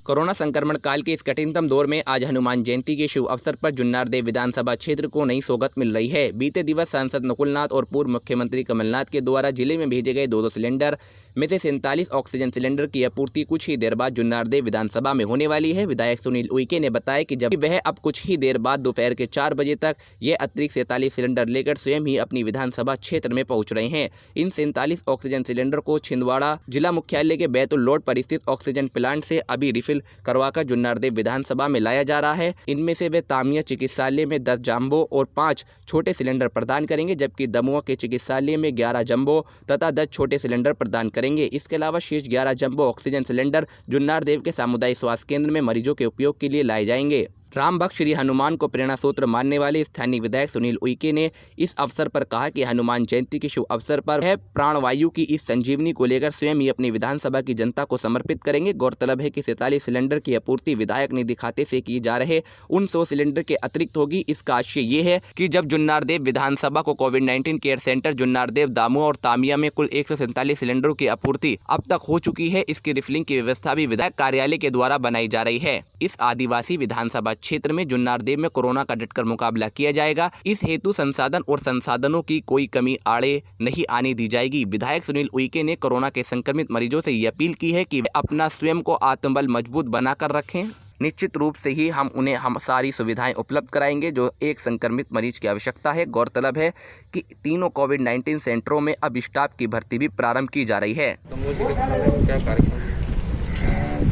Corona संक्रमण काल के इस कठिनतम दौर में आज हनुमान जयंती के शुभ अवसर पर जुन्नारदेव विधानसभा क्षेत्र को नई सौगात मिल रही है। बीते दिवस सांसद नकुलनाथ और पूर्व मुख्यमंत्री कमलनाथ के द्वारा जिले में भेजे गए 2-2 सिलेंडर में से 47 ऑक्सीजन सिलेंडर की आपूर्ति कुछ ही देर बाद जुन्नारदेव विधानसभा में होने वाली है। विधायक सुनील उइके ने बताया कि जब वह अब कुछ ही देर बाद दोपहर के 4 बजे तक ये अतिरिक्त 47 सिलेंडर लेकर स्वयं ही अपनी विधानसभा क्षेत्र में पहुंच रहे हैं। इन 47 ऑक्सीजन सिलेंडर को छिंदवाड़ा जिला मुख्यालय के बैतुल रोड पर स्थित ऑक्सीजन प्लांट से अभी रिफिल करवाकर जुन्नारदेव विधानसभा में लाया जा रहा है। इनमें से वे तामिया चिकित्सालय में 10 जंबो और 5 छोटे सिलेंडर प्रदान करेंगे, जबकि दमुआ के चिकित्सालय में 11 जंबो तथा 10 छोटे सिलेंडर प्रदान करेंगे। इसके अलावा शेष 11 जंबो ऑक्सीजन सिलेंडर जुन्नारदेव के सामुदायिक स्वास्थ्य केंद्र में मरीजों के उपयोग के लिए लाए जाएंगे। राम भक्त श्री हनुमान को प्रेरणा सूत्र मानने वाले स्थानीय विधायक सुनील उइके ने इस अवसर पर कहा कि हनुमान जयंती के शुभ अवसर पर वह प्राणवायु की इस संजीवनी को लेकर स्वयं ही अपनी विधानसभा की जनता को समर्पित करेंगे। गौरतलब है कि 47 सिलेंडर की आपूर्ति विधायक निधि खाते से की जा रहे उन 100 सिलेंडर के अतिरिक्त होगी। इसका आशय ये है कि जब जुन्नारदेव विधानसभा को कोविड-19 केयर सेंटर जुन्नारदेव, दामुआ और तामिया में कुल 147 सिलेंडरों की आपूर्ति अब तक हो चुकी है, इसकी रिफिलिंग की व्यवस्था भी विधायक कार्यालय के द्वारा बनाई जा रही है। इस आदिवासी विधानसभा क्षेत्र में जुन्नारदेव में कोरोना का डटकर मुकाबला किया जाएगा। इस हेतु संसाधन और संसाधनों की कोई कमी आड़े नहीं आने दी जाएगी। विधायक सुनील उइके ने कोरोना के संक्रमित मरीजों से ये अपील की है कि वे अपना स्वयं को आत्मबल मजबूत बनाकर रखें। निश्चित रूप से ही हम उन्हें सारी सुविधाएं उपलब्ध कराएंगे जो एक संक्रमित मरीज की आवश्यकता है। गौरतलब है कि तीनों कोविड-19 सेंटरों में अब स्टाफ की भर्ती भी प्रारंभ की जा रही है।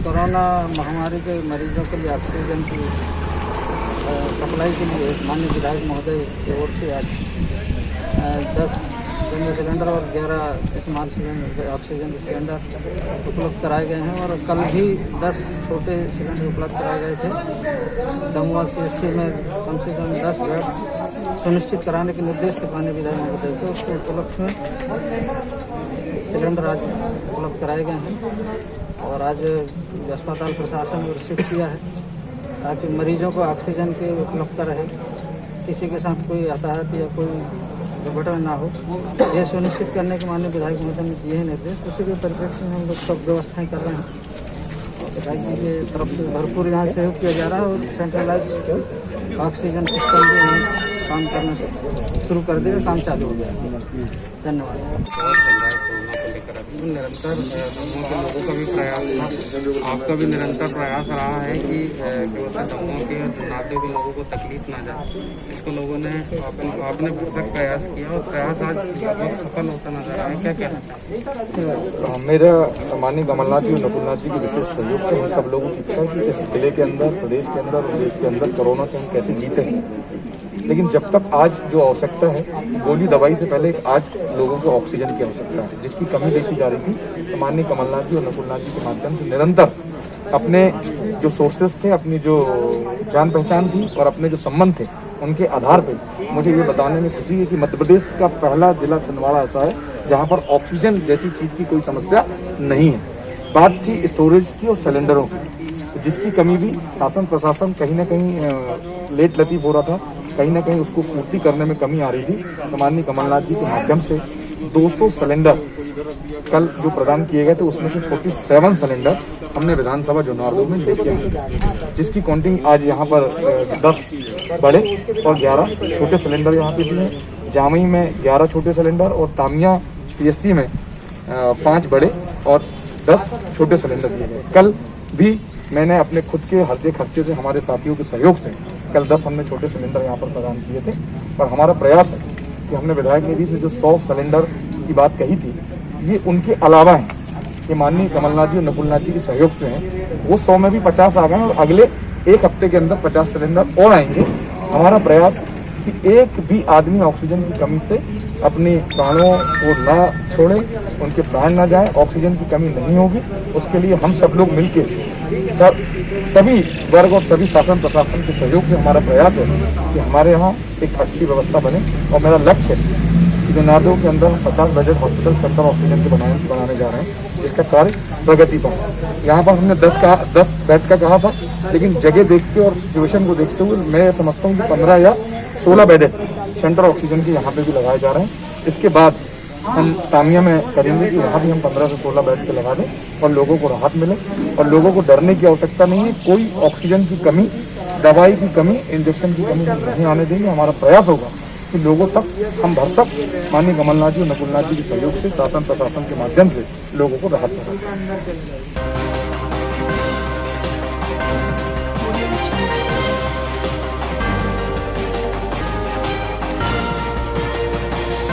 कोरोना महामारी के मरीजों के लिए ऑक्सीजन की सप्लाई के लिए माननीय विधायक महोदय की ओर से आज 10 जंबो सिलेंडर और 11 स्मॉल सिलेंडर ऑक्सीजन के सिलेंडर उपलब्ध कराए गए हैं और कल भी 10 छोटे सिलेंडर उपलब्ध कराए गए थे। दमुआ CHC में कम से कम 10 बेड सुनिश्चित कराने के निर्देश थे माननीय विधायक महोदय को। उसके उपलक्ष्य में सिलेंडर आज उपलब्ध कराए गए हैं और आज अस्पताल प्रशासन ने रिसीव किया है ताकि मरीजों को ऑक्सीजन की उपलब्धता रहे, किसी के साथ कोई हताहत या कोई दुर्घटना ना हो, ये सुनिश्चित करने के माननीय विधायक महोदय ने दिए हैं निर्देश। उसी के परिप्रेक्ष्य में हम लोग सब व्यवस्थाएं कर रहे हैं। विधायक जी के तरफ से भरपूर यहाँ सहयोग किया जा रहा है और सेंट्रलाइज ऑक्सीजन सिस्टम भी हम काम करना शुरू कर देगा, काम चालू हो जाएगा। धन्यवाद। निरंतर लोगों का भी प्रयास था, आपका भी निरंतर प्रयास रहा है कि दमुआ के और जुन्नारदेव के लोगों को तकलीफ ना जाए। इसको लोगों ने आपने भरसक प्रयास किया और प्रयास आज बहुत सफल होता नजर आया। क्या कहना चाहिए? मेरा माननीय कमलनाथ जी और नकुलनाथ जी के विशेष सहयोग से हम सब लोगों की इच्छा है कि इस जिले के अंदर, प्रदेश के अंदर और देश के अंदर कोरोना से हम कैसे जीते हैं। लेकिन जब तक आज जो आवश्यकता है, गोली दवाई से पहले आज लोगों को ऑक्सीजन की आवश्यकता है, जिसकी कमी देखी जा रही थी। तो माननीय कमलनाथ जी और नकुलनाथ जी के माध्यम से निरंतर अपने जो सोर्सेस थे, अपनी जो जान पहचान थी और अपने जो संबंध थे, उनके आधार पे मुझे ये बताने में खुशी है कि मध्य प्रदेश का पहला जिला छिंदवाड़ा ऐसा है जहाँ पर ऑक्सीजन जैसी चीज की कोई समस्या नहीं है। बात थी स्टोरेज की और सिलेंडरों की, जिसकी कमी भी शासन प्रशासन कहीं ना कहीं लेट लतीफ हो रहा था, कहीं ना कहीं उसको पूर्ति करने में कमी आ रही थी। तो माननीय कमलनाथ जी के माध्यम से 200 सिलेंडर कल जो प्रदान किए गए थे, उसमें से 47 सिलेंडर हमने विधानसभा जुन्नारदेव में लेके आए, जिसकी काउंटिंग आज यहाँ पर 10 बड़े और 11 छोटे सिलेंडर यहाँ पे दिए हैं। जामई में 11 छोटे सिलेंडर और तामिया CHC में 5 बड़े और 10 छोटे सिलेंडर दिए गए। कल भी मैंने अपने खुद के हर्जे खर्चे से, हमारे साथियों के सहयोग से कल 10 हमने छोटे सिलेंडर यहाँ पर प्रदान किए थे। और हमारा प्रयास है कि हमने विधायक निधि से जो 100 सिलेंडर की बात कही थी, ये उनके अलावा है कि माननीय कमलनाथ जी और नकुलनाथ जी के सहयोग से हैं। वो 100 में भी 50 आ गए और अगले एक हफ्ते के अंदर 50 सिलेंडर और आएंगे। हमारा प्रयास कि एक भी आदमी ऑक्सीजन की कमी से अपने प्राणों को ना छोड़े, उनके प्राण ना जाए, ऑक्सीजन की कमी नहीं होगी। उसके लिए हम सब लोग मिलकर सभी वर्ग और सभी शासन प्रशासन के सहयोग से हमारा प्रयास है कि हमारे यहाँ एक अच्छी व्यवस्था बने। और मेरा लक्ष्य है कि जुन्नारदेव के अंदर 50 बेडेड हॉस्पिटल सेंटर ऑक्सीजन के बनाने जा रहे हैं, जिसका कार्य प्रगति पर। यहाँ पर हमने 10 बेड का कहा था, लेकिन जगह देखते और सिचुएशन को देखते हुए मैं समझता हूँ कि 15 या 16 बेडेड सेंटर ऑक्सीजन के यहाँ पे भी लगाए जा रहे हैं। इसके बाद हम तामिया में करेंगे कि वहाँ भी हम 15 से 16 बेड के लगा दें और लोगों को राहत मिले। और लोगों को डरने की आवश्यकता नहीं है। कोई ऑक्सीजन की कमी, दवाई की कमी, इंजेक्शन की कमी हम नहीं आने देंगे। हमारा प्रयास होगा कि लोगों तक हम भरसक माननीय कमलनाथ जी और नकुलनाथ जी के सहयोग से शासन प्रशासन के माध्यम से लोगों को राहत मिले।